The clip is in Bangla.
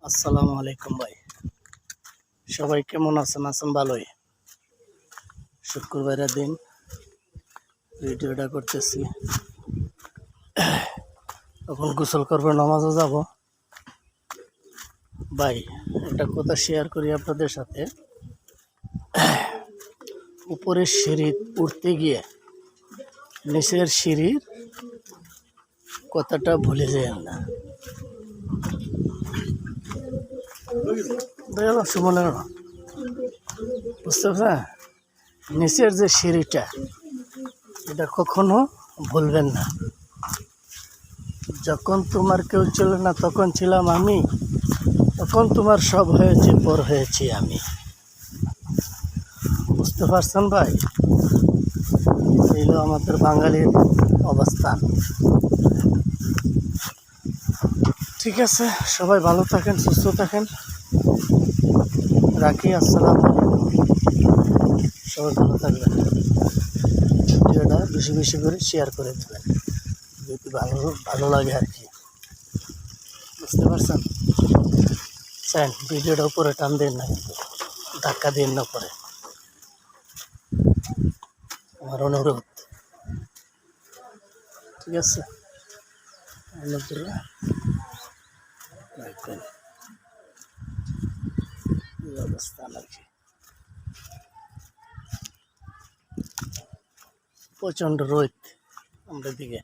আসসালামু আলাইকুম ভাই, সবাই কেমন আছেন? আছেন ভালোই। শুক্রবারের দিন ভিডিওটা করতেছি। এখন গোসল করবো, নামাজও যাব। ভাই, একটা কথা শেয়ার করি আপনাদের সাথে। উপরের সিঁড়ি উঠতে গিয়ে নিচের সিঁড়ির কথাটা ভুলে যাবেন না। সুমনের বুঝতে পারছেন? নিচের যে সিঁড়িটা, এটা কখনো ভুলবেন না। যখন তোমার কেউ ছিল না তখন ছিলাম আমি, তখন তোমার সব হয়েছে, পর হয়েছি আমি। বুঝতে পারছেন ভাই? এই হলো আমাদের বাঙালির অবস্থান। ঠিক আছে, সবাই ভালো থাকেন, সুস্থ থাকেন, রাখি। আসসালামু আলাইকুম। সবাই ভালো থাকবেন। ভিডিওটা বেশি বেশি করে শেয়ার করে দেবেন যদি ভালো লাগে আর কি। বুঝতে পারছেন? চান ভিডিওটা উপরে টান দিন না, কিন্তু ধাক্কা দিন না পরে, আমার অনুরোধ। ঠিক আছে, রাখবেন। এই অবস্থা নাকি প্রচণ্ড রোদ আমাদের দিকে।